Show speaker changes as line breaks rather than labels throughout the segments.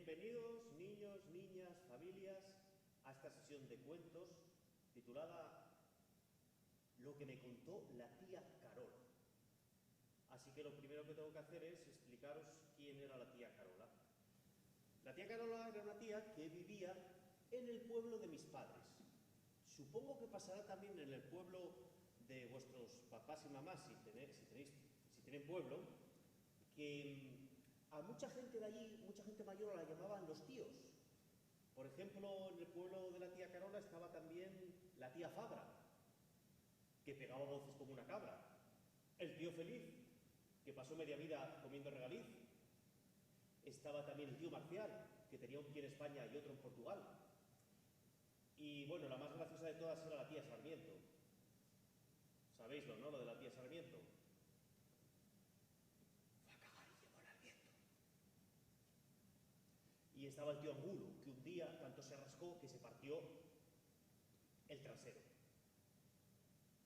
Bienvenidos, niños, niñas, familias, a esta sesión de cuentos titulada Lo que me contó la tía Carola. Así que lo primero que tengo que hacer es explicaros quién era la tía Carola. La tía Carola era una tía que vivía en el pueblo de mis padres. Supongo que pasará también en el pueblo de vuestros papás y mamás, si tienen pueblo, que a mucha gente de allí, mucha gente mayor, la llamaban los tíos. Por ejemplo, en el pueblo de la tía Carola estaba también la tía Fabra, que pegaba voces como una cabra. El tío Feliz, que pasó media vida comiendo regaliz. Estaba también el tío Marcial, que tenía un pie en España y otro en Portugal. Y bueno, la más graciosa de todas era la tía Sarmiento. ¿Sabéislo, no? Lo de la tía Sarmiento. Fue a cagar y llevó al viento. Y estaba el tío Angulo, que un día tanto se rascó que se partió el trasero.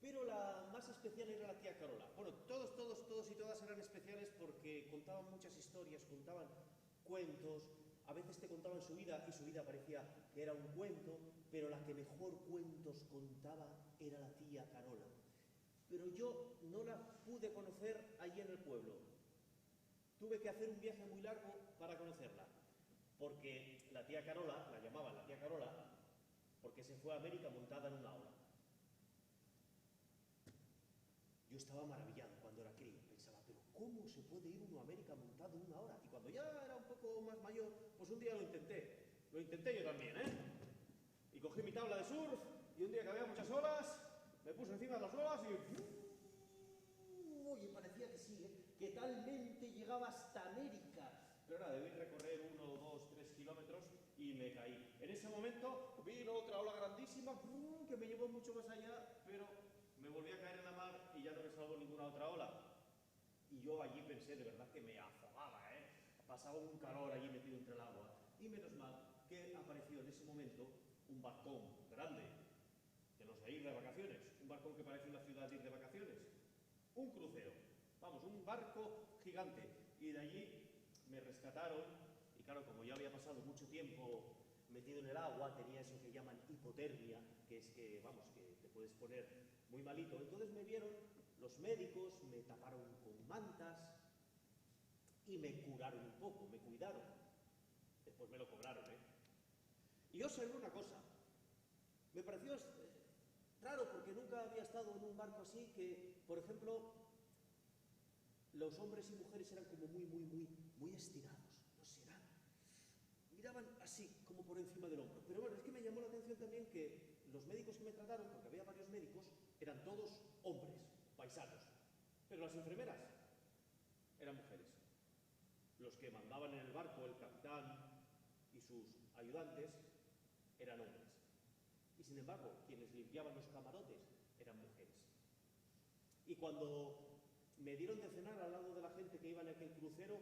Pero la más especial era la tía Carola. Bueno, todos y todas eran especiales porque contaban muchas historias, contaban cuentos, a veces te contaban su vida y su vida parecía que era un cuento, pero la que mejor cuentos contaba era la tía Carola. Pero yo no la pude conocer allí en el pueblo. Tuve que hacer un viaje muy largo para conocerla, porque la tía Carola, la llamaban la tía Carola, porque se fue a América montada en una ola. Yo estaba maravillado cuando era crío, pensaba, pero ¿cómo se puede ir uno a América montado en una hora? Y cuando ya era un poco más mayor, pues un día lo intenté yo también, ¿eh? Y cogí mi tabla de surf, y un día que había muchas olas, me puse encima de las olas y... Oye, parecía que sí, ¿eh? Que talmente llegaba hasta América. Pero nada, debí recorrer 1, 2, 3 kilómetros y me caí. En ese momento vino otra ola grandísima que me llevó mucho más allá, pero me volví a caer en la mar y ya no me salvó ninguna otra ola. Y yo allí pensé de verdad que me afogaba, ¿eh? Pasaba un calor allí metido entre el agua. Y menos mal que apareció en ese momento un barcón grande, de los de ir de vacaciones. Un barcón que parece una ciudad de ir de vacaciones. Un crucero. Vamos, un barco gigante. Y de allí me rescataron. Y claro, como ya había pasado mucho tiempo metido en el agua, tenía eso que llaman hipotermia, que es que, vamos, que te puedes poner muy malito. Entonces me vieron los médicos, me taparon con mantas y me curaron un poco, me cuidaron. Después me lo cobraron, ¿eh? Y yo observé una cosa. Me pareció raro porque nunca había estado en un barco así que, por ejemplo, los hombres y mujeres eran como muy estirados. No sé, miraban así, como por encima del hombro. Pero bueno, es que me llamó la atención también que los médicos que me trataron, porque había varios médicos, eran todos hombres, paisanos. Pero las enfermeras eran mujeres. Los que mandaban en el barco, el capitán y sus ayudantes, eran hombres. Y sin embargo, quienes limpiaban los camarotes eran mujeres. Y cuando me dieron de cenar al lado de la gente que iba en aquel crucero,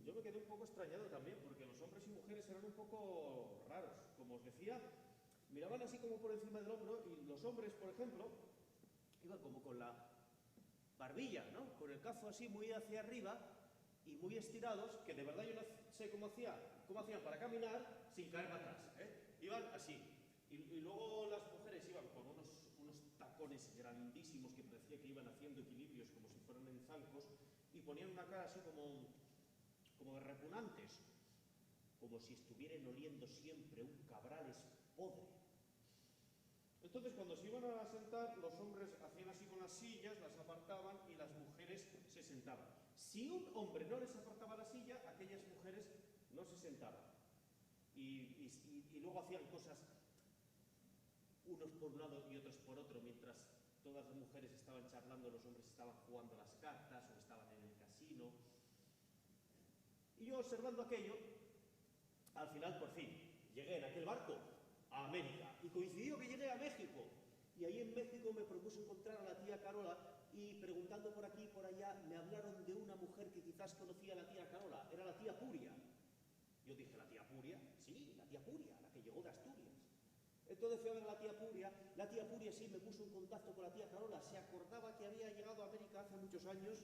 yo me quedé un poco extrañado también, porque los hombres y mujeres eran un poco raros. Como os decía, miraban así como por encima del hombro, y los hombres, por ejemplo, iban como con la barbilla, ¿no? Con el cazo así muy hacia arriba y muy estirados, que de verdad yo no sé cómo hacían para caminar sin caer para atrás, ¿eh? Iban así. Y luego las mujeres iban con unos tacones grandísimos que parecía que iban haciendo equilibrios como si fueran en zancos y ponían una cara así como de repugnantes, como si estuvieran oliendo siempre un cabrales podre. Entonces, cuando se iban a sentar, los hombres hacían así con las sillas, las apartaban y las mujeres se sentaban. Si un hombre no les apartaba la silla, aquellas mujeres no se sentaban. Y luego hacían cosas, unos por un lado y otros por otro, mientras todas las mujeres estaban charlando, los hombres estaban jugando a las cartas o estaban en el casino. Y yo, observando aquello, al final, por fin, llegué en aquel barco a América, y coincidió que llegué a México, y ahí en México me propuse encontrar a la tía Carola, y preguntando por aquí y por allá, me hablaron de una mujer que quizás conocía a la tía Carola, era la tía Puria. Yo dije, ¿la tía Puria? Sí, la tía Puria, la que llegó de Asturias. Entonces fui a ver a la tía Puria sí me puso en contacto con la tía Carola, se acordaba que había llegado a América hace muchos años,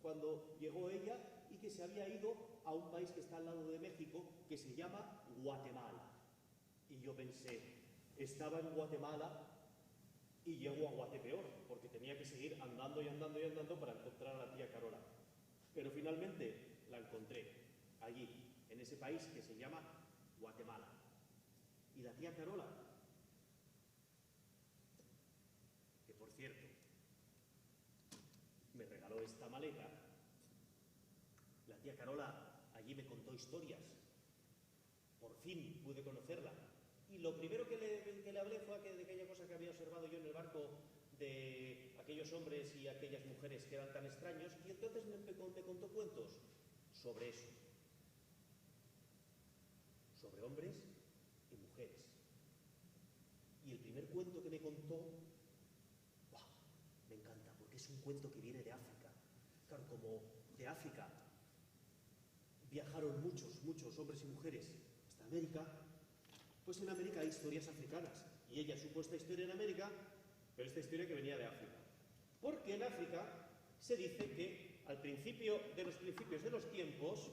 cuando llegó ella y que se había ido a un país que está al lado de México, que se llama Guatemala. Y yo pensé, estaba en Guatemala y llego a Guatepeor, porque tenía que seguir andando y andando y andando para encontrar a la tía Carola. Pero finalmente la encontré, allí, en ese país que se llama Guatemala. Y la tía Carola, que por cierto, me regaló esta maleta, la tía Carola allí me contó historias. Por fin pude conocerla. Y lo primero que le hablé fue de aquella cosa que había observado yo en el barco, de aquellos hombres y aquellas mujeres que eran tan extraños, y entonces me contó cuentos sobre eso, sobre hombres y mujeres. Y el primer cuento que me contó, ¡buah!, me encanta, porque es un cuento que viene de África. Claro, como de África viajaron muchos hombres y mujeres hasta América, pues en América hay historias africanas. Y ella supo esta historia en América, pero esta historia que venía de África. Porque en África se dice que al principio de los tiempos,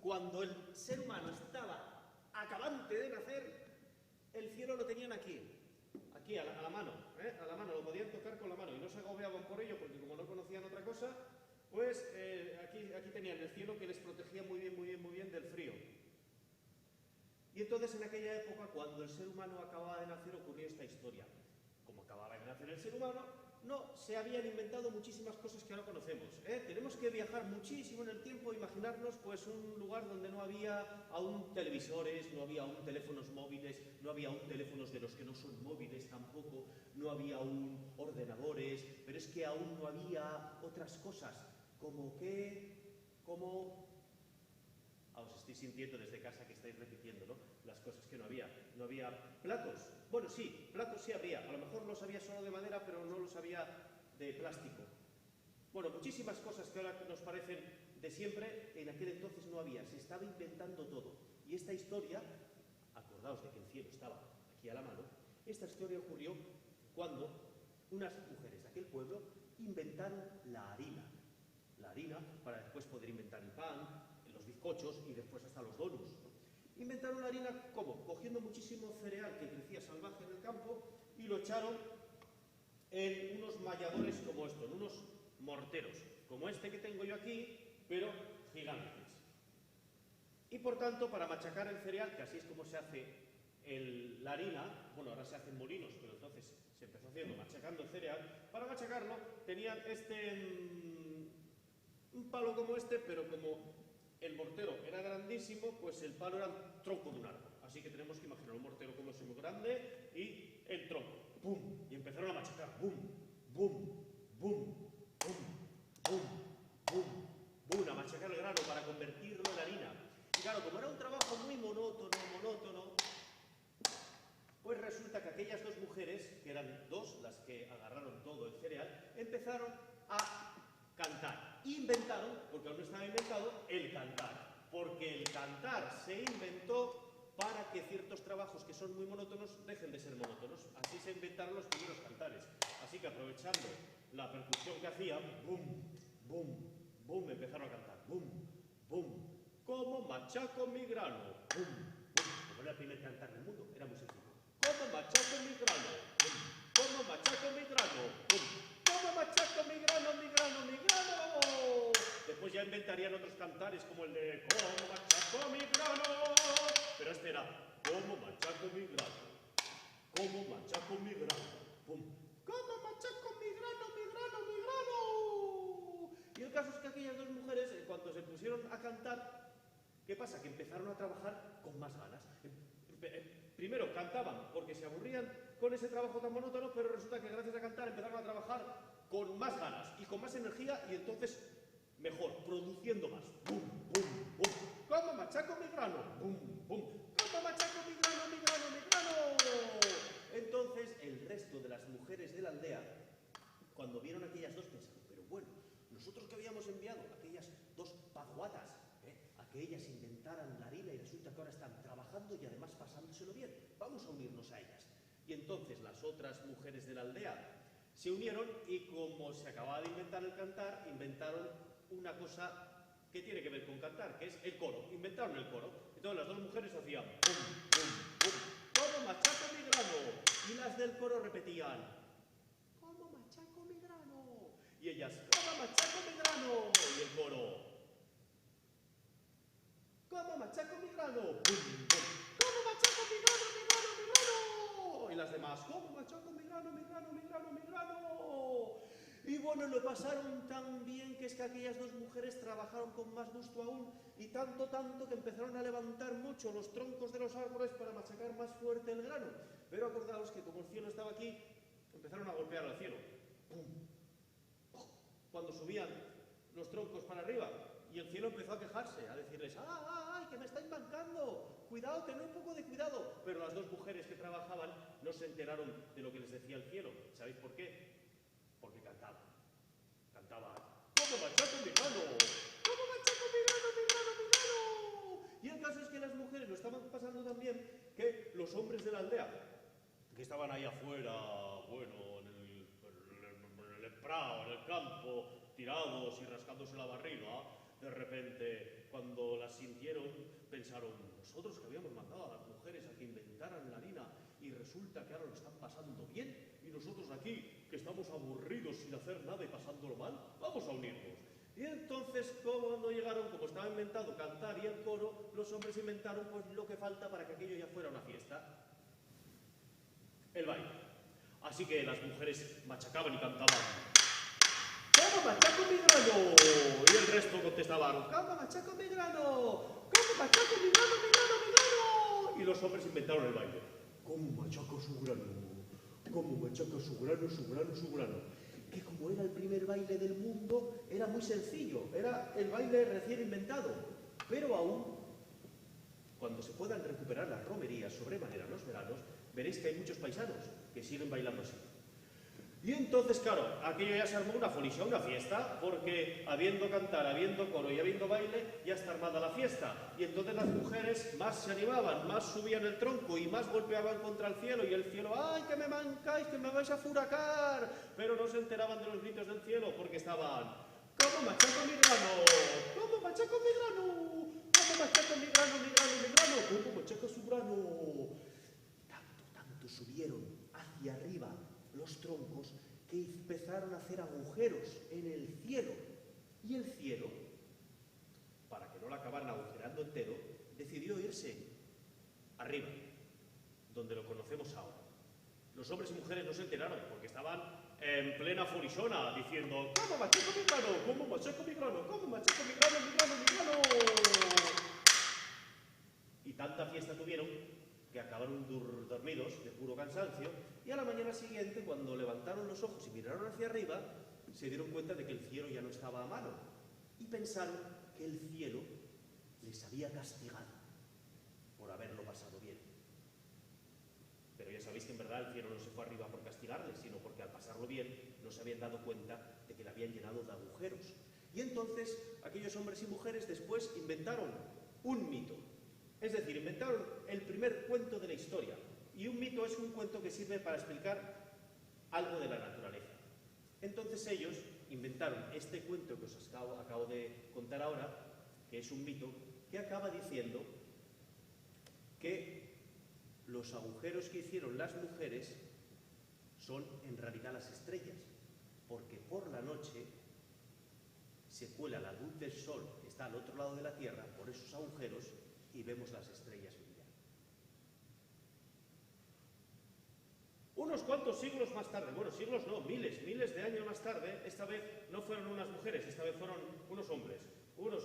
cuando el ser humano estaba acabante de nacer, el cielo lo tenían aquí a la mano, a la mano, lo podían tocar con la mano y no se agobiaban por ello, porque como no conocían otra cosa, pues aquí tenían el cielo que les protegía muy bien del frío. Y entonces en aquella época, cuando el ser humano acababa de nacer, ocurrió esta historia. Como acababa de nacer el ser humano, no se habían inventado muchísimas cosas que ahora conocemos. Tenemos que viajar muchísimo en el tiempo, imaginarnos pues un lugar donde no había aún televisores, no había aún teléfonos móviles, no había aún teléfonos de los que no son móviles tampoco, no había aún ordenadores, pero es que aún no había otras cosas, como os estoy sintiendo desde casa que estáis repitiendo, ¿no? Las cosas que no había. No había platos. Bueno, sí, platos sí había. A lo mejor los había solo de madera, pero no los había de plástico. Bueno, muchísimas cosas que ahora nos parecen de siempre, en aquel entonces no había. Se estaba inventando todo. Y esta historia, acordaos de que el cielo estaba aquí a la mano, esta historia ocurrió cuando unas mujeres de aquel pueblo inventaron la harina. La harina para después poder inventar el pan, los bizcochos y después hasta los donuts. Inventaron la harina, ¿cómo? Cogiendo muchísimo cereal que crecía salvaje en el campo y lo echaron en unos malladores como esto, en unos morteros, como este que tengo yo aquí, pero gigantes. Y por tanto, para machacar el cereal, que así es como se hace la harina, bueno, ahora se hacen molinos, pero entonces se empezó haciendo machacando el cereal, para machacarlo tenían un palo como este, pero como el mortero era grandísimo, pues el palo era el tronco de un árbol. Así que tenemos que imaginar un mortero como es muy grande y el tronco. ¡Pum! Y empezaron a machacar. ¡Bum! ¡Bum! ¡Bum! ¡Bum! ¡Bum! ¡Bum! ¡Bum! A machacar el grano para convertirlo en harina. Y claro, como era un trabajo muy monótono, pues resulta que aquellas dos mujeres, que eran dos las que agarraron todo el cereal, empezaron a cantar. Inventaron, porque aún no estaba inventado, el cantar. Porque el cantar se inventó para que ciertos trabajos que son muy monótonos dejen de ser monótonos. Así se inventaron los primeros cantares. Así que aprovechando la percusión que hacían, bum, bum, bum, empezaron a cantar. Bum, bum, como machaco mi grano. Bum, bum. Como era el primer cantar del mundo, era muy sencillo. Como machaco mi grano. Bum, como machaco mi grano. Bum, como machaco mi grano, mi grano, mi grano. Después ya inventarían otros cantares como el de como machaco mi grano. Pero este era como machaco mi grano. Como machaco mi grano. Pum. Como machaco mi grano, mi grano, mi grano. Y el caso es que aquellas dos mujeres, en cuanto se pusieron a cantar, ¿qué pasa? Que empezaron a trabajar con más ganas. Primero cantaban porque se aburrían con ese trabajo tan monótono, pero resulta que gracias a cantar empezaron a trabajar con más ganas y con más energía y entonces mejor, produciendo más. ¡Bum, bum, bum! ¡Como machaco mi grano! ¡Bum, bum! ¡Como machaco mi grano, mi grano, mi grano! Entonces el resto de las mujeres de la aldea, cuando vieron aquellas dos, pensaron, pero bueno, nosotros que habíamos enviado aquellas dos pajuatas a que ellas inventaran la harina y resulta que ahora están trabajando y además pasándoselo bien, vamos a unirnos a ellas. Y entonces las otras mujeres de la aldea se unieron y como se acababa de inventar el cantar, inventaron una cosa que tiene que ver con cantar, que es el coro. Inventaron el coro. Entonces las dos mujeres hacían pum, pum, pum, como machaco mi grano. Y las del coro repetían, como machaco mi grano. Y ellas, como machaco mi grano. Y el coro, como machaco mi grano. Pum, pum, como machaco mi grano, mi grano, mi grano. Y las demás, como machaco mi grano, mi grano, mi grano, mi grano. Y bueno, lo pasaron tan bien que es que aquellas dos mujeres trabajaron con más gusto aún y tanto que empezaron a levantar mucho los troncos de los árboles para machacar más fuerte el grano. Pero acordaos que como el cielo estaba aquí, empezaron a golpear al cielo. ¡Pum! Cuando subían los troncos para arriba y el cielo empezó a quejarse, a decirles, ¡ay, que me estáis mancando! Cuidado, tened un poco de cuidado. Pero las dos mujeres que trabajaban no se enteraron de lo que les decía el cielo. ¿Sabéis por qué? Porque cantaban. ¡Como machaco mi grano! ¡Como machaco mi grano, mi grano, mi grano! Y el caso es que las mujeres lo estaban pasando tan bien que los hombres de la aldea, que estaban ahí afuera, bueno, en el prado, en el campo, tirados y rascándose la barriga, de repente, cuando las sintieron, pensaron, nosotros que habíamos mandado a las mujeres a que inventaran la harina y resulta que ahora lo están pasando bien y nosotros aquí, que estamos aburridos sin hacer nada y pasándolo mal, vamos a unirnos. Y entonces, cuando llegaron, como estaba inventado cantar y el coro, los hombres inventaron pues lo que falta para que aquello ya fuera una fiesta. El baile. Así que las mujeres machacaban y cantaban, ¡como machaco mi grano! Y el resto contestaban, ¡como machaco mi grano! ¡Como machaco mi grano, mi grano, mi grano! Y los hombres inventaron el baile. ¡Como machaco su grano! ¡Como machaca su grano, su grano, su grano! Que como era el primer baile del mundo, era muy sencillo. Era el baile recién inventado. Pero aún, cuando se puedan recuperar las romerías sobremanera en los veranos, veréis que hay muchos paisanos que siguen bailando así. Y entonces, claro, aquello ya se armó una folicia, una fiesta, porque habiendo cantar, habiendo coro y habiendo baile, ya está armada la fiesta. Y entonces las mujeres más se animaban, más subían el tronco y más golpeaban contra el cielo. Y el cielo, ¡ay, que me mancáis, que me vais a furacar! Pero no se enteraban de los gritos del cielo porque estaban, ¡como machaco mi grano! ¡Como machaco mi grano! ¡Como machaco mi grano, mi grano, mi grano! ¡Como machaca su grano! Tanto subieron hacia arriba los troncos que empezaron a hacer agujeros en el cielo. Y el cielo, para que no lo acabaran agujerando entero, decidió irse arriba, donde lo conocemos ahora. Los hombres y mujeres no se enteraron porque estaban en plena forichona diciendo, ¿cómo machaco mi grano? ¿Cómo machaco mi grano? ¿Cómo machaco mi grano, mi grano, mi grano? Y tanta fiesta tuvieron que acabaron dormidos de puro cansancio, y a la mañana siguiente, cuando levantaron los ojos y miraron hacia arriba, se dieron cuenta de que el cielo ya no estaba a mano, y pensaron que el cielo les había castigado por haberlo pasado bien. Pero ya sabéis que en verdad el cielo no se fue arriba por castigarles, sino porque al pasarlo bien no se habían dado cuenta de que le habían llenado de agujeros. Y entonces aquellos hombres y mujeres después inventaron un mito. Es decir, inventaron el primer cuento de la historia. Y un mito es un cuento que sirve para explicar algo de la naturaleza. Entonces ellos inventaron este cuento que os acabo de contar ahora, que es un mito, que acaba diciendo que los agujeros que hicieron las mujeres son en realidad las estrellas, porque por la noche se cuela la luz del sol que está al otro lado de la Tierra por esos agujeros y vemos las estrellas brillar. Unos cuantos siglos más tarde, bueno, siglos no, miles de años más tarde, esta vez no fueron unas mujeres, esta vez fueron unos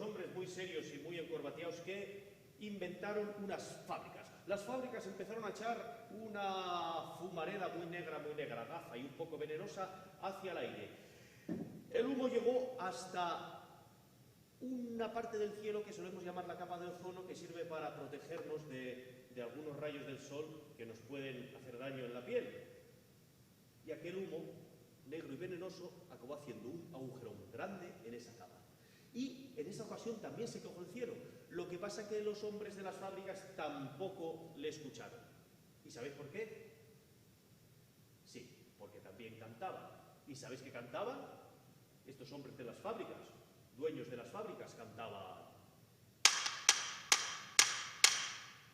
hombres muy serios y muy encorbateados que inventaron unas fábricas. Las fábricas empezaron a echar una fumareda muy negra, gafa y un poco venenosa hacia el aire. El humo llegó hasta una parte del cielo que solemos llamar la capa de ozono, que sirve para protegernos de algunos rayos del sol que nos pueden hacer daño en la piel. Y aquel humo negro y venenoso acabó haciendo un agujero muy grande en esa capa. Y en esa ocasión también se cogió el cielo. Lo que pasa es que los hombres de las fábricas tampoco le escucharon. ¿Y sabéis por qué? Sí, porque también cantaban. ¿Y sabéis qué cantaban? Estos hombres de las fábricas, dueños de las fábricas, cantaban: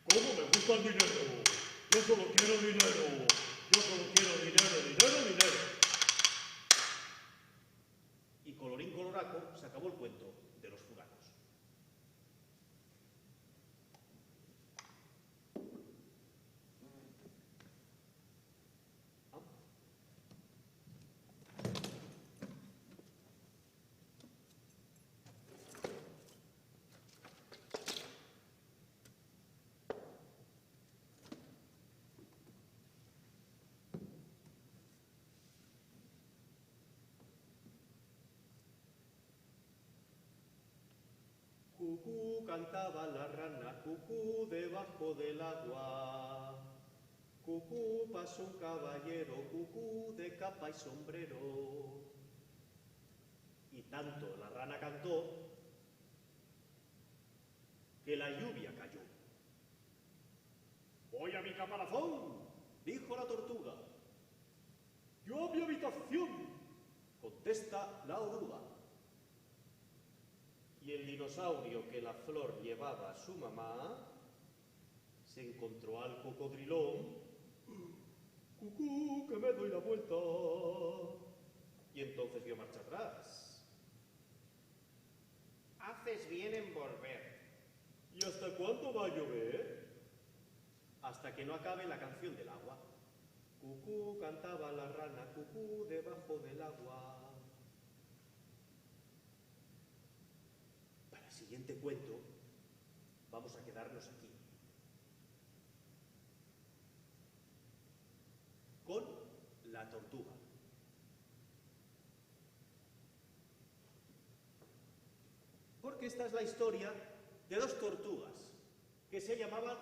¿cómo me gusta el dinero? Yo solo quiero dinero. Yo solo quiero dinero, dinero, dinero. Y colorín coloraco, se acabó el cuento de los fuganos. Cucú, cantaba la rana, cucú, debajo del agua. Cucú, pasó un caballero, cucú, de capa y sombrero. Y tanto la rana cantó que la lluvia cayó. «Voy a mi caparazón», dijo la tortuga. «Yo a mi habitación», contesta la oruga. Y el dinosaurio que la flor llevaba a su mamá se encontró al cocodrilón. «Cucú, que me doy la vuelta». Y entonces dio marcha atrás. «Haces bien en volver». «¿Y hasta cuándo va a llover?» «Hasta que no acabe la canción del agua». Cucú, cantaba la rana, cucú, debajo del agua. Para el siguiente cuento vamos a quedarnos aquí, con la tortuga. Porque esta es la historia de dos tortugas que se llamaban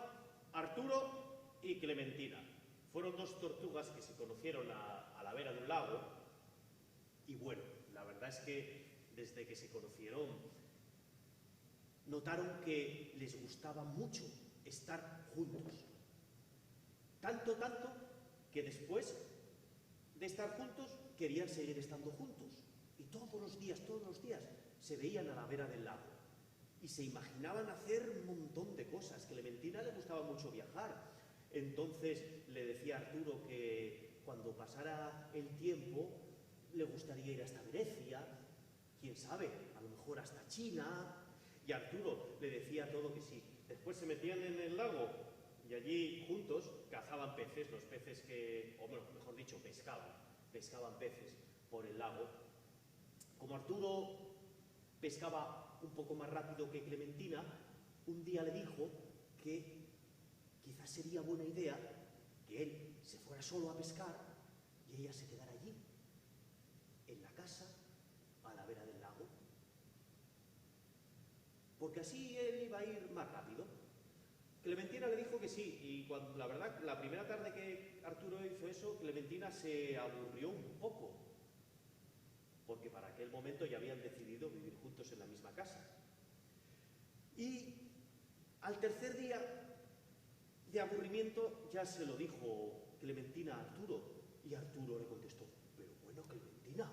Arturo y Clementina. Fueron dos tortugas que se conocieron a la vera de un lago y bueno, la verdad es que desde que se conocieron notaron que les gustaba mucho estar juntos. Tanto que después de estar juntos querían seguir estando juntos. Y todos los días se veían a la vera del lago y se imaginaban hacer un montón de cosas. Que a Clementina le gustaba mucho viajar. Entonces le decía a Arturo que cuando pasara el tiempo le gustaría ir hasta Grecia, quién sabe, a lo mejor hasta China. Y Arturo le decía todo que sí. Después se metían en el lago y allí juntos cazaban peces, los peces que, o mejor dicho, pescaban peces por el lago. Como Arturo pescaba un poco más rápido que Clementina, un día le dijo que quizás sería buena idea que él se fuera solo a pescar y ella se quedara allí, en la casa, a la vera del lago. Porque así él iba a ir más rápido. Clementina le dijo que sí, y cuando, la verdad, la primera tarde que Arturo hizo eso, Clementina se aburrió un poco, porque para aquel momento ya habían decidido vivir juntos en la misma casa. Y al tercer día de aburrimiento ya se lo dijo Clementina a Arturo, y Arturo le contestó: «Pero bueno, Clementina,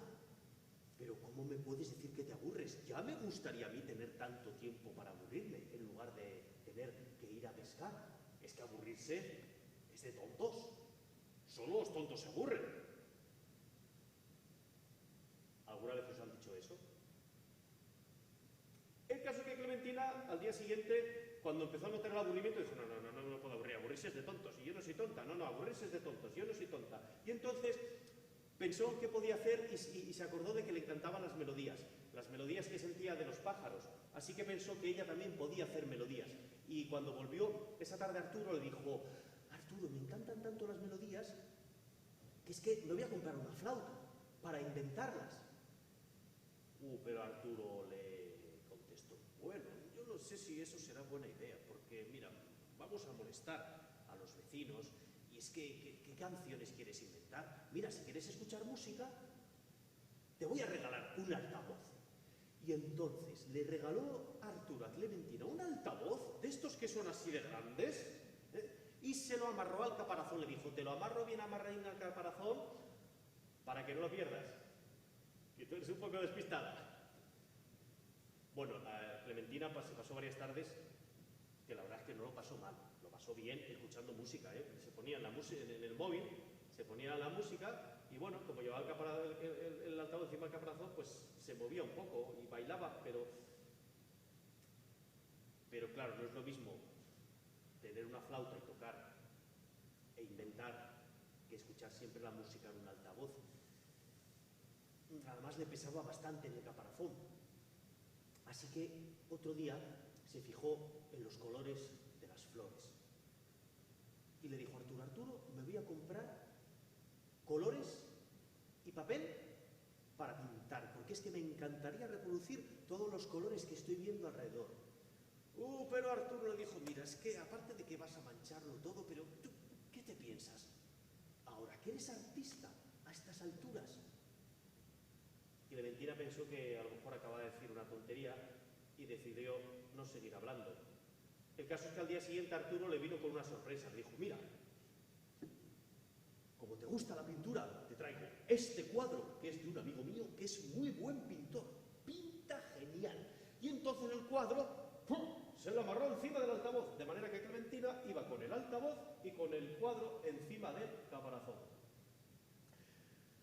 ¿pero cómo me puedes decir que te aburres? Ya me gustaría a mí tener tanto tiempo para aburrirme en lugar de tener que ir a pescar. Es que aburrirse es de tontos. Solo los tontos se aburren». ¿Alguna vez os han dicho eso? El caso es que Clementina, al día siguiente, cuando empezó a notar el aburrimiento, dijo: no me puedo aburrir, aburrirse es de tontos, y yo no soy tonta, no, aburrirse es de tontos, yo no soy tonta. Y entonces pensó qué podía hacer y se acordó de que le encantaban las melodías que sentía de los pájaros. Así que pensó que ella también podía hacer melodías. Y cuando volvió esa tarde Arturo le dijo: «Arturo, me encantan tanto las melodías que es que me voy a comprar una flauta para inventarlas». Pero Arturo le contestó: «Bueno, yo no sé si eso será buena idea, porque mira, vamos a molestar a los vecinos, y es que, ¿qué canciones quieres inventar? Mira, si quieres escuchar música, te voy a regalar un altavoz». Y entonces le regaló Arturo a Clementina un altavoz de estos que son así de grandes, y se lo amarró al caparazón. Le dijo: «Te lo amarro bien amarradín al caparazón para que no lo pierdas». Que tú eres un poco despistada. Bueno, Clementina se pasó varias tardes que la verdad es que no lo pasó mal, lo pasó bien escuchando música, ¿eh? Se ponía en el móvil, se ponía la música y bueno, como llevaba el altavoz encima del caparazón, pues se movía un poco y bailaba, pero claro, no es lo mismo tener una flauta y tocar e inventar que escuchar siempre la música en un altavoz. Además le pesaba bastante en el caparazón. Así que otro día se fijó en los colores de las flores. Y le dijo, Arturo, me voy a comprar colores y papel para pintar, porque es que me encantaría reproducir todos los colores que estoy viendo alrededor. Pero Arturo le dijo, mira, es que aparte de que vas a mancharlo todo, pero ¿tú qué te piensas? Ahora que eres artista a estas alturas. Y Clementina pensó que a lo mejor acababa de decir una tontería y decidió no seguir hablando. El caso es que al día siguiente Arturo le vino con una sorpresa. Le dijo, mira, como te gusta la pintura, te traigo este cuadro, que es de un amigo mío, que es muy buen pintor. Pinta genial. Y entonces el cuadro se lo amarró encima del altavoz, de manera que Clementina iba con el altavoz y con el cuadro encima del caparazón.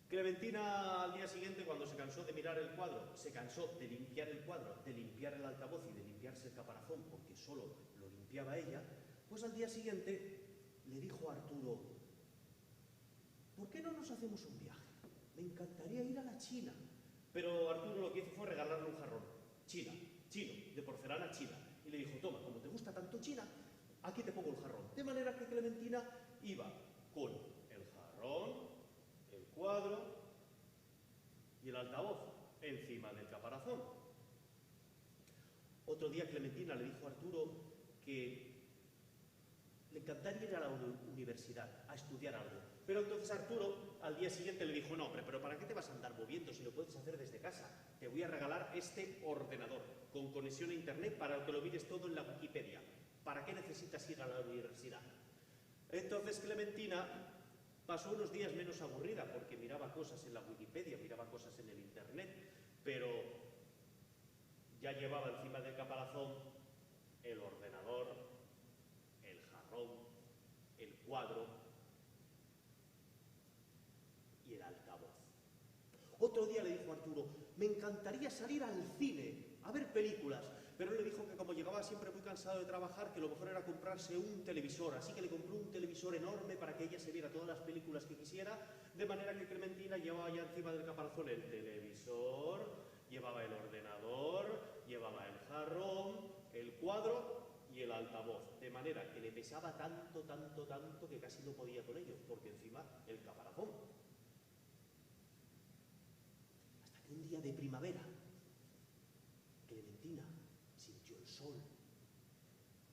Clementina al día siguiente, cuando se cansó de mirar el cuadro, se cansó de limpiar el cuadro, de limpiar el altavoz y de limpiarse el caparazón, porque solo lo limpiaba ella, pues al día siguiente le dijo a Arturo, ¿por qué no nos hacemos un viaje? Me encantaría ir a la China. Pero Arturo lo que hizo fue regalarle un jarrón, chino, de porcelana china. Y le dijo, toma, como te gusta tanto China, aquí te pongo el jarrón. De manera que Clementina iba con el jarrón, el cuadro y el altavoz encima del caparazón. Otro día Clementina le dijo a Arturo que le encantaría ir a la universidad a estudiar algo. Pero entonces Arturo al día siguiente le dijo, no, hombre, pero ¿para qué te vas a andar moviendo si lo puedes hacer desde casa? Te voy a regalar este ordenador con conexión a internet para que lo mires todo en la Wikipedia. ¿Para qué necesitas ir a la universidad? Entonces Clementina pasó unos días menos aburrida porque miraba cosas en la Wikipedia, miraba cosas en el internet, pero ya llevaba encima del caparazón el ordenador, el jarrón, el cuadro y el altavoz. Otro día le dijo a Arturo, me encantaría salir al cine a ver películas, pero él le dijo que como llegaba siempre muy cansado de trabajar, que lo mejor era comprarse un televisor, así que le compró un televisor enorme para que ella se viera todas las películas que quisiera, de manera que Clementina llevaba ya encima del caparazón el televisor, llevaba el ordenador, llevaba el jarrón, el cuadro y el altavoz, de manera que le pesaba tanto que casi no podía con ellos, porque encima el caparazón. Hasta que un día de primavera, Clementina sintió el sol,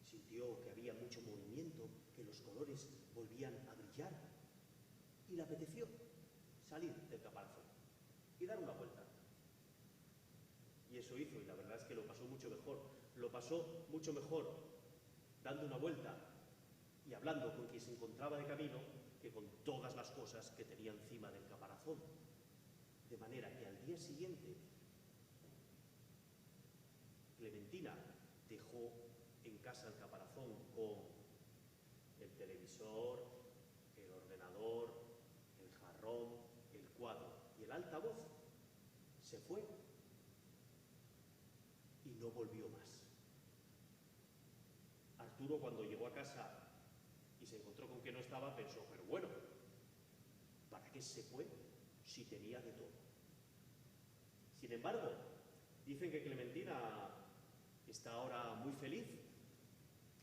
sintió que había mucho movimiento, que los colores volvían a brillar, y le apeteció salir del caparazón y dar una vuelta. Y eso hizo, y la verdad es que lo pasó mucho mejor dando una vuelta y hablando con quien se encontraba de camino que con todas las cosas que tenía encima del caparazón. De manera que al día siguiente Clementina dejó en casa el caparazón con el televisor, el ordenador, el jarrón, el cuadro y el altavoz. Se fue y no volvió más. Arturo, cuando llegó a casa y se encontró con que no estaba, pensó, pero bueno, ¿para qué se fue si tenía de todo? Sin embargo, dicen que Clementina está ahora muy feliz,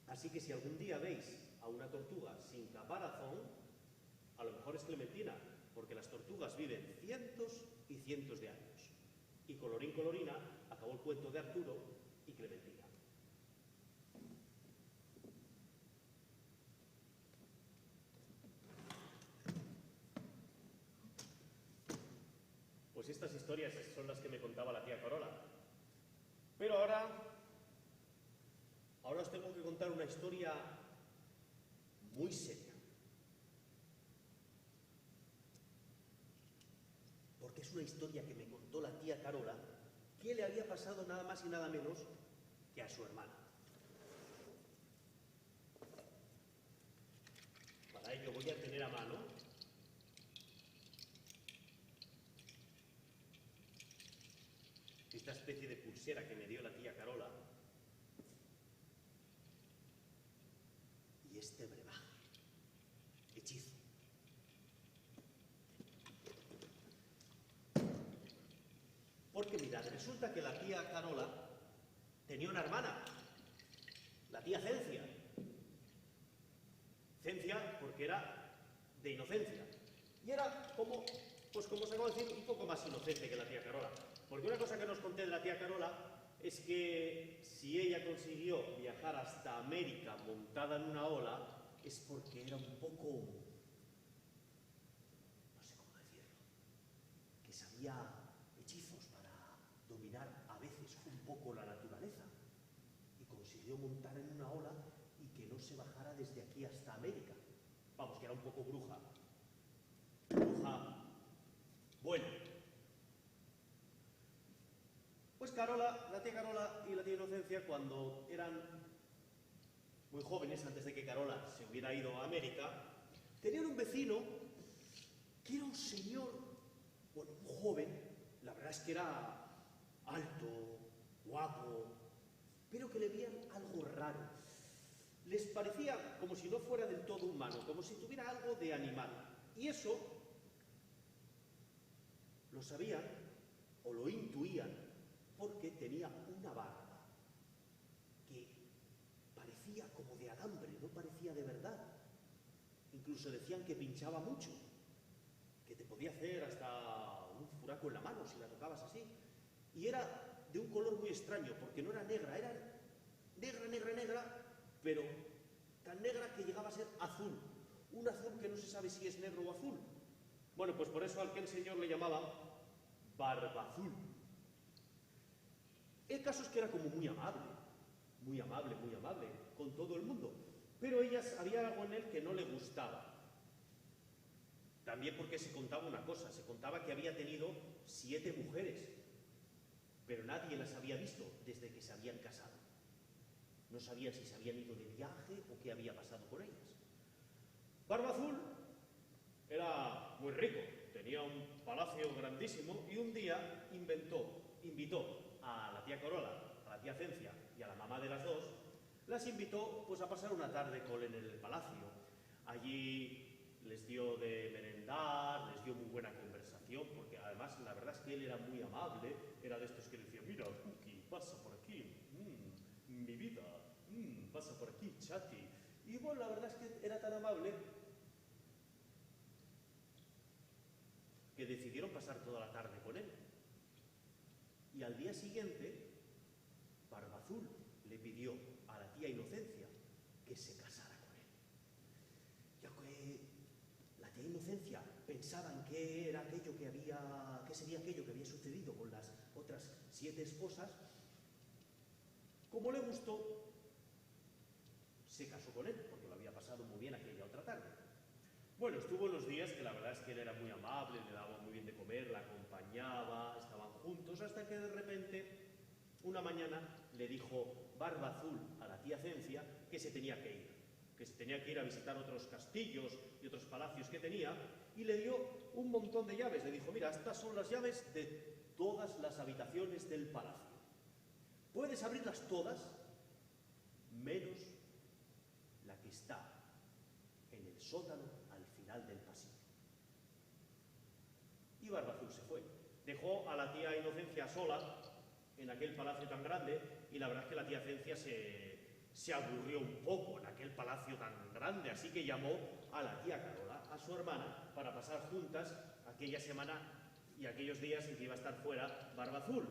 así que si algún día veis a una tortuga sin caparazón, a lo mejor es Clementina, porque las tortugas viven cientos y cientos de años. Y colorín colorina, acabó el cuento de Arturo y Clementina. Pues estas historias son las que me contaba la tía Carola. Pero ahora os tengo que contar una historia muy seria. Porque es una historia que me contó la tía Carola, que le había pasado nada más y nada menos que a su hermana. Para ello voy a tener a mano esta especie de pulsera que me dio la tía Carola y este brebaje, hechizo. Porque mirad, resulta que la tía Carola tenía una hermana, la tía Cencia. Cencia porque era de inocencia. Y era como, pues como se va a decir, un poco más inocente que la tía Carola. Porque una cosa que nos conté de la tía Carola es que si ella consiguió viajar hasta América montada en una ola, es porque era un poco, no sé cómo decirlo, que sabía hechizos para dominar a veces un poco la naturaleza. Y consiguió montar en una ola y que no se bajara desde aquí hasta América. Vamos, que era un poco bruja. Bruja buena. Pues Carola, la tía Carola y la tía Inocencia, cuando eran muy jóvenes, antes de que Carola se hubiera ido a América, tenían un vecino que era un señor, bueno, un joven, la verdad es que era alto, guapo, pero que le veían algo raro. Les parecía como si no fuera del todo humano, como si tuviera algo de animal. Y eso lo sabían o lo intuían porque tenía una barba que parecía como de alambre, no parecía de verdad. Incluso decían que pinchaba mucho, que te podía hacer hasta un furaco en la mano si la tocabas así. Y era de un color muy extraño, porque no era negra, era negra, negra, negra, pero tan negra que llegaba a ser azul. Un azul que no se sabe si es negro o azul. Bueno, pues por eso a aquel señor le llamaban Barbazul. El caso es que era como muy amable, muy amable, muy amable con todo el mundo. Pero había algo en él que no le gustaba. También porque se contaba una cosa, se contaba que había tenido 7 mujeres, pero nadie las había visto desde que se habían casado. No sabían si se habían ido de viaje o qué había pasado con ellas. Barbazul era muy rico, tenía un palacio grandísimo y un día invitó a la tía Carola, a la tía Cencia y a la mamá de las dos, las invitó pues a pasar una tarde con él en el palacio. Allí les dio de merendar, les dio muy buena conversación, porque además la verdad es que él era muy amable, era de estos que decía, mira, Cookie, pasa por aquí, mi vida, pasa por aquí, Chati. Y bueno, la verdad es que era tan amable que decidieron pasar toda la tarde con él. Y al día siguiente, Barbazul le pidió a la tía Inocencia que se casara con él. Ya que la tía Inocencia pensaba en qué era aquello qué sería aquello que había sucedido con las otras 7 esposas, como le gustó, se casó con él, porque lo había pasado muy bien aquella otra tarde. Bueno, estuvo unos días que la verdad es que él era muy amable, le daba muy bien de comer, la acompañaba, estaban juntos, hasta que de repente, una mañana, le dijo Barbazul a la tía Cencia que se tenía que ir a visitar otros castillos y otros palacios que tenía, y le dio un montón de llaves. Le dijo, mira, estas son las llaves de todas las habitaciones del palacio. Puedes abrirlas todas, menos la que está en el sótano al final del pasillo. Y Barbazul se fue. Dejó a la tía Inocencia sola en aquel palacio tan grande, y la verdad es que la tía Cencia se aburrió un poco en aquel palacio tan grande, así que llamó a la tía Carola, a su hermana, para pasar juntas aquella semana y aquellos días en que iba a estar fuera Barbazul.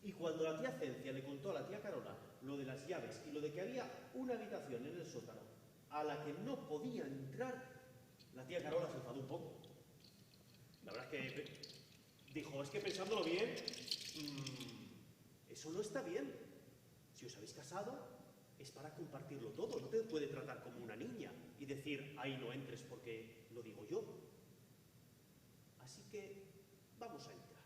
Y cuando la tía Cencia le contó a la tía Carola lo de las llaves y lo de que había una habitación en el sótano a la que no podía entrar, la tía Carola se enfadó un poco. La verdad es que dijo, es que pensándolo bien, eso no está bien. Si os habéis casado, es para compartirlo todo. No te puede tratar como una niña y decir, ahí no entres porque lo digo yo. Así que vamos a entrar.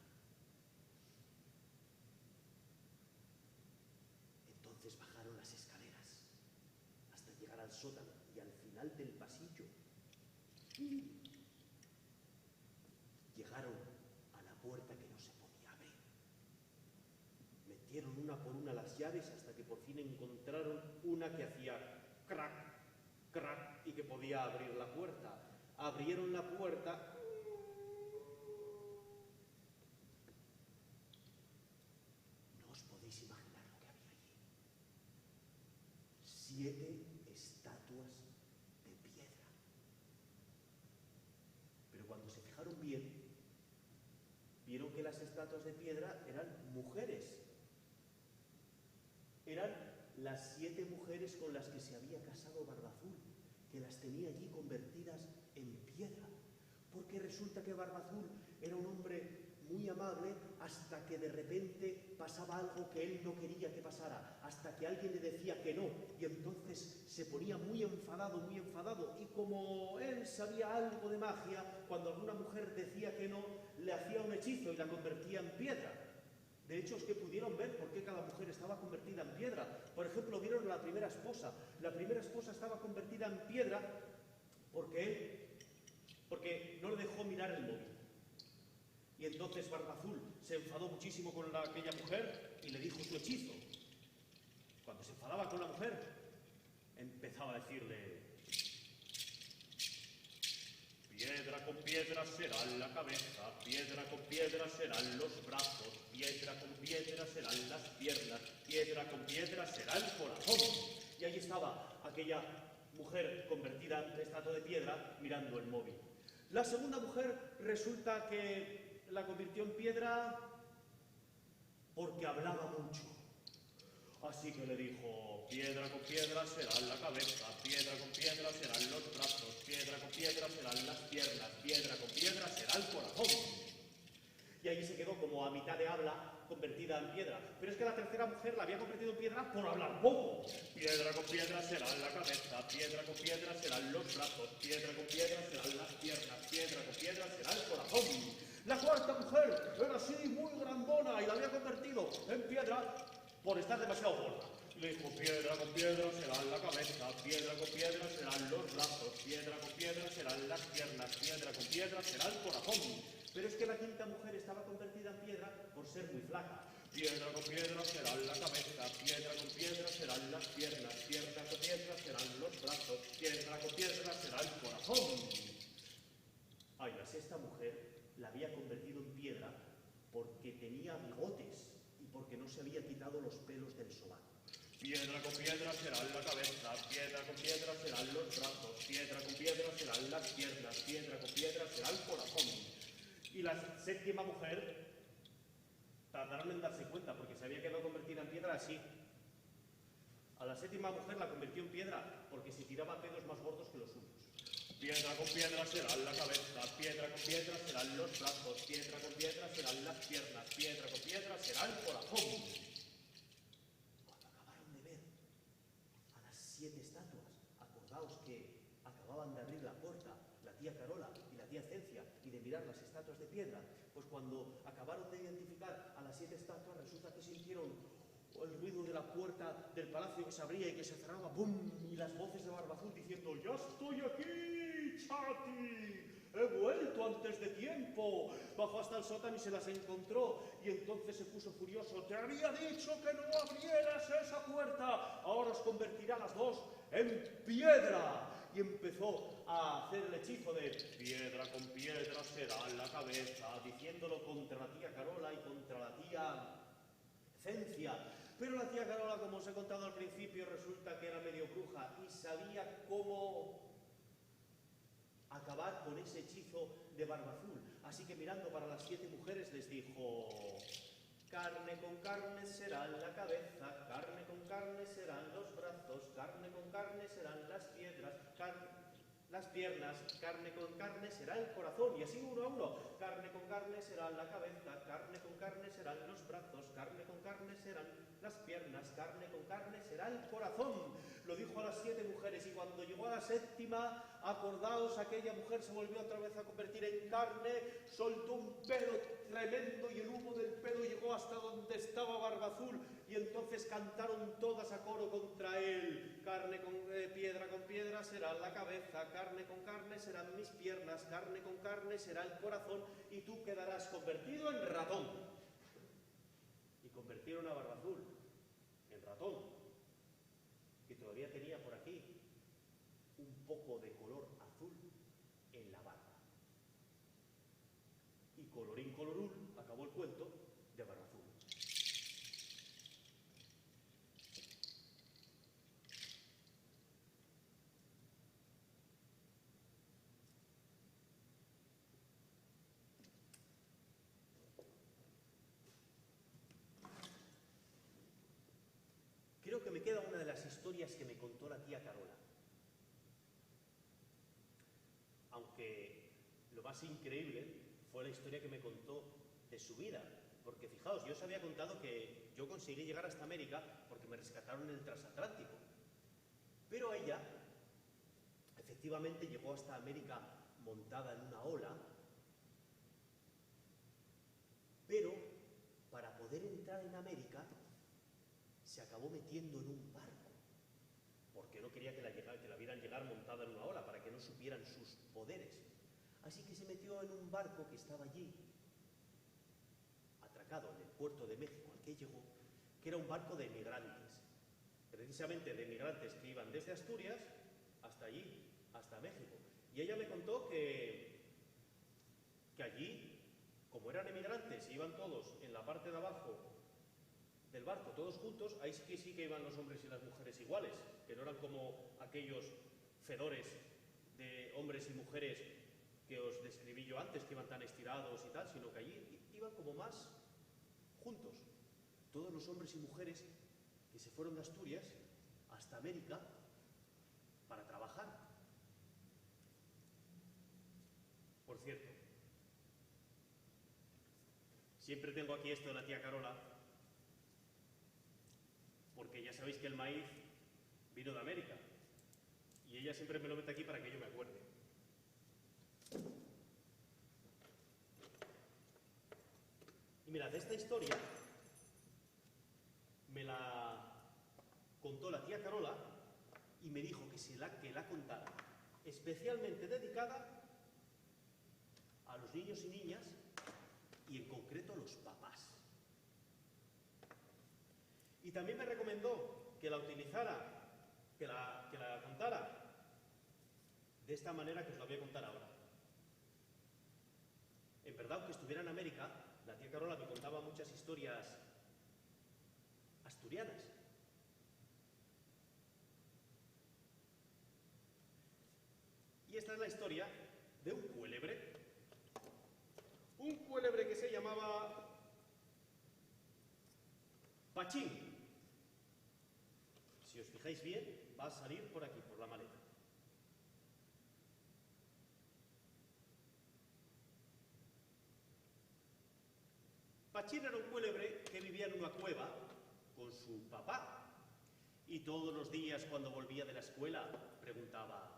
Entonces bajaron las escaleras hasta llegar al sótano y al final del pasillo llegaron a la puerta que no se podía abrir. Metieron una por una las llaves hasta que por fin encontraron una que hacía crack, crack y que podía abrir la puerta. Abrieron la puerta. No os podéis imaginar lo que había allí. 7 estatuas de piedra. Pero cuando se fijaron bien, vieron que las estatuas de piedra eran mujeres. Eran las 7 mujeres con las que se había casado Barbazul, que las tenía allí convertidas en piedra. Porque resulta que Barbazul era un hombre muy amable hasta que de repente pasaba algo que él no quería que pasara, hasta que alguien le decía que no, y entonces se ponía muy enfadado, y como él sabía algo de magia, cuando alguna mujer decía que no, le hacía un hechizo y la convertía en piedra. De hecho, es que pudieron ver por qué cada mujer estaba convertida en piedra. Por ejemplo, vieron a la primera esposa. La primera esposa estaba convertida en piedra porque no le dejó mirar el móvil. Y entonces Barbazul se enfadó muchísimo con aquella mujer y le dijo su hechizo. Cuando se enfadaba con la mujer, empezaba a decirle: piedra con piedra será la cabeza, piedra con piedra serán los brazos, piedra con piedra serán las piernas, piedra con piedra será el corazón. Y ahí estaba aquella mujer convertida en estatua de piedra mirando el móvil. La segunda mujer resulta que la convirtió en piedra porque hablaba mucho. Así que le dijo: piedra con piedra será la cabeza, piedra con piedra serán los brazos, piedra con piedra serán las piernas, piedra con piedra será el corazón. Y allí se quedó como a mitad de habla, convertida en piedra. Pero es que la tercera mujer la había convertido en piedra por hablar poco. Piedra con piedra será la cabeza, piedra con piedra serán los brazos, piedra con piedra serán las piernas, piedra con piedra será el corazón. La cuarta mujer era así muy grandona y la había convertido en piedra por estar demasiado gorda. Le dijo: piedra con piedra será la cabeza, piedra con piedra serán los brazos, piedra con piedra serán las piernas, piedra con piedra será el corazón. Pero es que la quinta mujer estaba convertida en piedra por ser muy flaca. Piedra con piedra será la cabeza, piedra con piedra serán las piernas, piedra con piedra serán los brazos, piedra con piedra será el corazón. Ay, la sexta mujer la había convertido en piedra porque tenía bigotes y porque no se había quitado los pelos del sobaco. Piedra con piedra será la cabeza, piedra con piedra serán los brazos, piedra con piedra serán las piernas, piedra con piedra será el corazón. Y la séptima mujer tardaron en darse cuenta porque se había quedado convertida en piedra así. A la séptima mujer la convirtió en piedra porque se tiraba pedos más gordos que los suyos. Piedra con piedra será la cabeza, piedra con piedra serán los brazos, piedra con piedra serán las piernas, piedra con piedra será el corazón. Cuando acabaron de ver a las 7 estatuas, acordaos que acababan de abrir la puerta la tía Carola y la tía Cencia y de mirar las estatuas de piedra, pues cuando acabaron de identificar a las 7 estatuas, resulta que sintieron el ruido de la puerta del palacio que se abría y que se cerraba, ¡bum! Y las voces de Barbazul diciendo: ¡ya estoy aquí, Chati! ¡He vuelto antes de tiempo! Bajó hasta el sótano y se las encontró, y entonces se puso furioso: ¡te había dicho que no abrieras esa puerta! Ahora os convertirá a las dos en piedra. Y empezó a hacer el hechizo de piedra con piedra será la cabeza, diciéndolo contra la tía Carola y contra la tía Cencia. Pero la tía Carola, como os he contado al principio, resulta que era medio bruja y sabía cómo acabar con ese hechizo de Barbazul. Así que mirando para las 7 mujeres les dijo: carne con carne será la cabeza, carne con carne serán los brazos, carne con carne serán las piedras, las piernas, carne con carne será el corazón. Y así uno a uno: carne con carne será la cabeza, carne con carne serán los brazos, carne con carne serán las piernas, carne con carne será el corazón. Lo dijo a las 7 mujeres, y cuando llegó a la séptima, acordaos, aquella mujer se volvió otra vez a convertir en carne, soltó un pedo llegó hasta donde estaba Barba Azul y entonces cantaron todas a coro contra él. Carne con piedra será la cabeza, carne con carne serán mis piernas, carne con carne será el corazón y tú quedarás convertido en ratón. Y convirtieron a Barba Azul en ratón, que todavía tenía por aquí un poco de color azul en la barba. Y colorín colorún, acabó el cuento de Barba Azul. Creo que me queda una de las historias que me contó la tía Carola. Aunque lo más increíble fue la historia que me contó de su vida. Porque fijaos, yo os había contado que yo conseguí llegar hasta América porque me rescataron en el transatlántico. Pero ella, efectivamente, llegó hasta América montada en una ola, pero para poder entrar en América se acabó metiendo en un barco, porque no quería que la vieran llegar montada en una ola, para que no supieran sus poderes. Así que se metió en un barco que estaba allí, atracado en el puerto de México al que llegó, que era un barco de emigrantes, precisamente de emigrantes que iban desde Asturias hasta allí, hasta México. Y ella me contó que allí, como eran emigrantes y iban todos en la parte de abajo del barco, todos juntos, ahí sí que iban los hombres y las mujeres iguales, que no eran como aquellos fedores de hombres y mujeres que os describí yo antes, que iban tan estirados y tal, sino que allí iban como más juntos. Todos los hombres y mujeres que se fueron de Asturias hasta América para trabajar. Por cierto, siempre tengo aquí esto de la tía Carola, porque ya sabéis que el maíz vino de América, y ella siempre me lo mete aquí para que yo me acuerde. Y mirad, esta historia me la contó la tía Carola y me dijo que la contara, especialmente dedicada a los niños y niñas, y en concreto a los papás. Y también me recomendó que la utilizara, que la contara de esta manera que os la voy a contar ahora. En verdad, aunque estuviera en América, la tía Carola me contaba muchas historias asturianas. Y esta es la historia de un cuélebre. Un cuélebre que se llamaba Pachín. Si os fijáis bien, va a salir por aquí, por la maleta. Pachín era un cuélebre que vivía en una cueva con su papá. Y todos los días cuando volvía de la escuela preguntaba: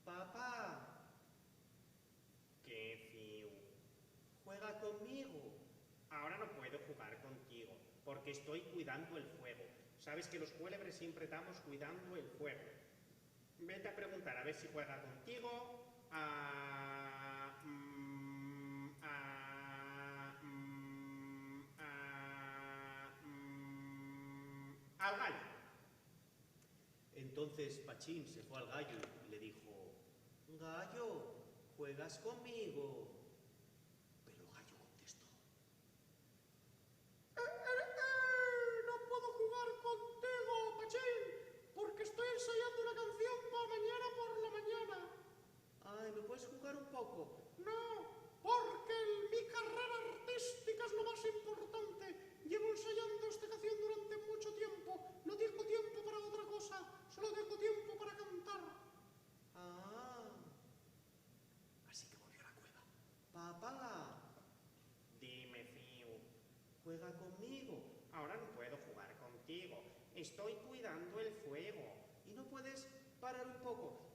«Papá, ¿qué, fiu? ¿Juega conmigo?»
Ahora no puedo jugar contigo, porque estoy cuidando el fuego. Sabes que los cuélebres siempre estamos cuidando el fuego. Vete a preguntar a ver si juega contigo al gallo.
Entonces Pachín se fue al gallo y le dijo: «Gallo, ¿juegas conmigo?» Pero el gallo contestó:
No puedo jugar contigo, Pachín, porque estoy ensayando una canción para mañana por la mañana.
«Ay, ¿me puedes jugar un poco?»
No, porque mi carrera artística es lo más importante. Llevo ensayando esta canción durante mucho tiempo. No tengo tiempo para otra cosa, solo tengo tiempo para cantar.
«Ah». Así que volvió a la cueva. «Papá,
Dime, Fiu.
¿juega conmigo?»
Ahora no puedo jugar contigo. Estoy cuidando el fuego.
«¿Y no puedes parar un poco?»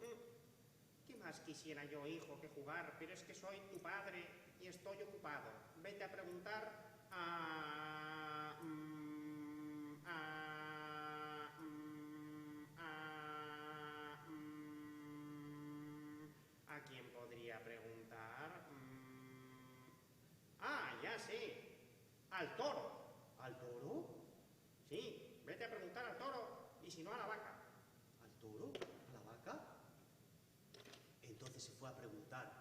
¿Qué más quisiera yo, hijo, que jugar? Pero es que soy tu padre y estoy ocupado. Vete a preguntar ¿A quién podría preguntar? Ya sé. Al toro.
¿Al toro?
Sí, vete a preguntar al toro y si no a la vaca.
¿Al toro? ¿A la vaca? Entonces se fue a preguntar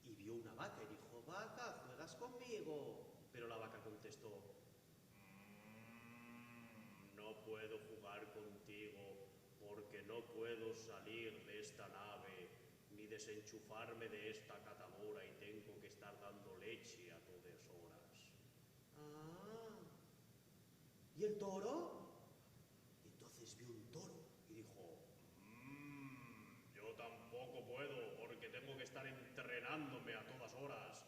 y vio una vaca y dijo, vaca, ¿juegas conmigo? Pero la vaca contestó, no puedo jugar contigo porque no puedo salir de esta nave ni desenchufarme de esta catadora y tengo que estar dando leche a todas horas. Ah, ¿y el toro? Entonces vio un toro y dijo, yo tampoco puedo porque tengo que estar entrenándome a todas horas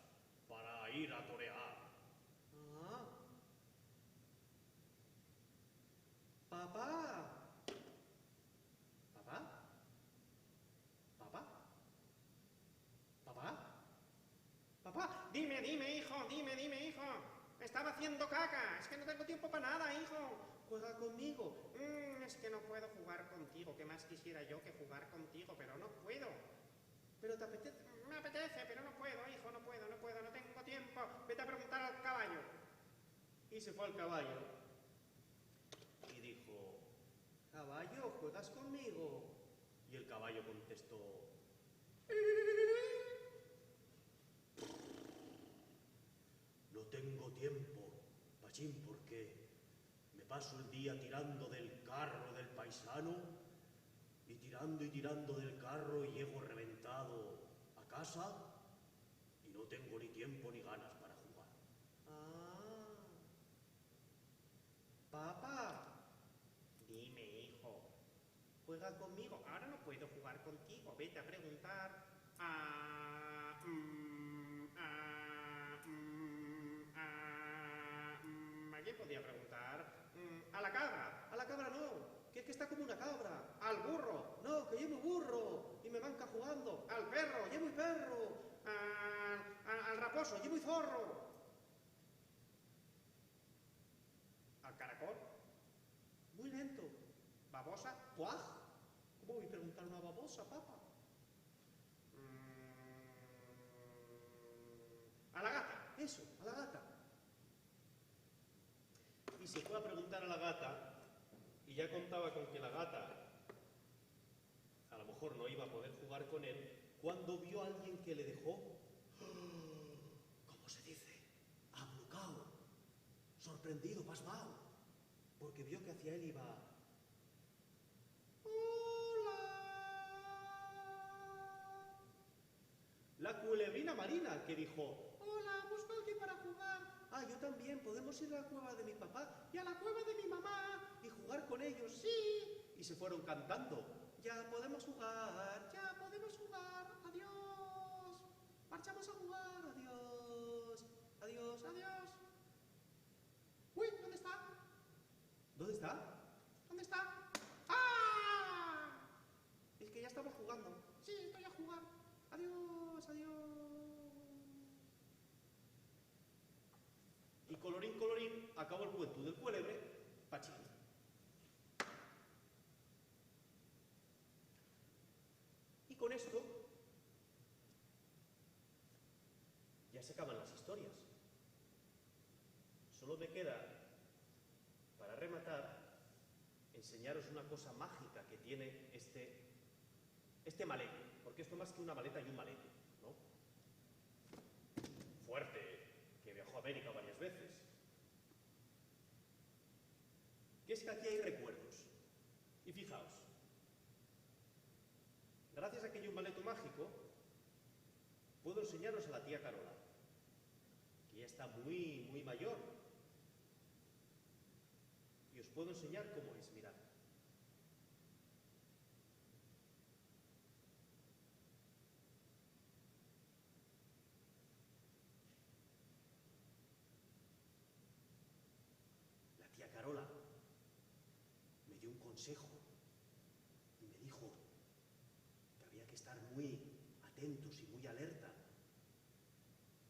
para ir a torear. Ah. Papá. ¿Papá? ¿Papá? ¿Papá?
Papá, dime, hijo. Estaba haciendo caca. Es que no tengo tiempo para nada, hijo.
Juega conmigo.
Es que no puedo jugar contigo. ¿Qué más quisiera yo que jugar contigo? Pero no puedo.
¿Pero te apetece?
Me apetece, pero no puedo, hijo, no tengo tiempo. Vete a preguntar al caballo.
Y se fue al caballo y dijo, caballo, ¿juegas conmigo? Y el caballo contestó, no tengo tiempo, Pachín, porque me paso el día tirando del carro del paisano y tirando del carro y llego reventado a casa y no tengo ni tiempo ni ganas para jugar. Ah. Papá.
Dime, hijo.
¿Juega conmigo?
Ahora no puedo jugar contigo. Vete a preguntar ¿a quién podía preguntar? A la cabra.
A la cabra no, que es que está como una cabra.
Al burro.
No, que yo me burro y me manca jugando.
Al perro.
Yo muy perro.
Al raposo.
Yo muy zorro.
Al caracol.
Muy lento.
Babosa.
¿Puaj? ¿Cómo voy a preguntar una babosa, papá?
A la gata.
Eso, a la gata. Y se fue a preguntar a la gata y ya contaba con que la gata a lo mejor no iba a poder jugar con él cuando vio a alguien que le dejó, ¿cómo se dice? Ablucao, sorprendido, pasmao, porque vio que hacia él iba... La culebrina marina, que dijo,
hola, busco a alguien para jugar.
Ah, yo también, podemos ir a la cueva de mi papá
Y a la cueva de mi mamá.
y jugar con ellos.
Sí.
Y se fueron cantando. Ya podemos jugar.
Ya podemos jugar. Adiós.
Marchamos a jugar. Adiós. Adiós.
Adiós. Uy, ¿dónde está?
¿Dónde está?
¿Dónde está? ¡Ah!
Es que ya estamos jugando.
Sí, estoy a jugar.
Adiós, adiós. Y colorín colorín, acabó el cuento del cuélebre, Pachín. Y con esto ya se acaban las historias. Solo me queda, para rematar, enseñaros una cosa mágica que tiene este malete, porque esto más que una maleta y un malete, ¿no? Fuerte, que viajó a América varias veces. Que es que aquí hay recuerdos. Y fijaos, gracias a que hay un maleto mágico, puedo enseñaros a la tía Carola, que ya está muy, muy mayor. Y os puedo enseñar cómo es, mirad. La tía Carola me dio un consejo y me dijo que había que estar muy atentos y muy alerta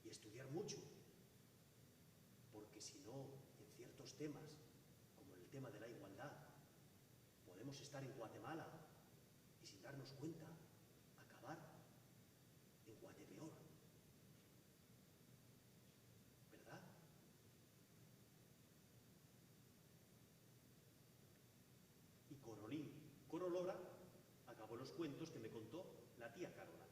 y estudiar mucho, porque ciertos temas, como el tema de la igualdad, podemos estar en Guatemala y sin darnos cuenta, acabar en Guatepeor. ¿Verdad? Y Corolín, Corolora, acabó los cuentos que me contó la tía Carola.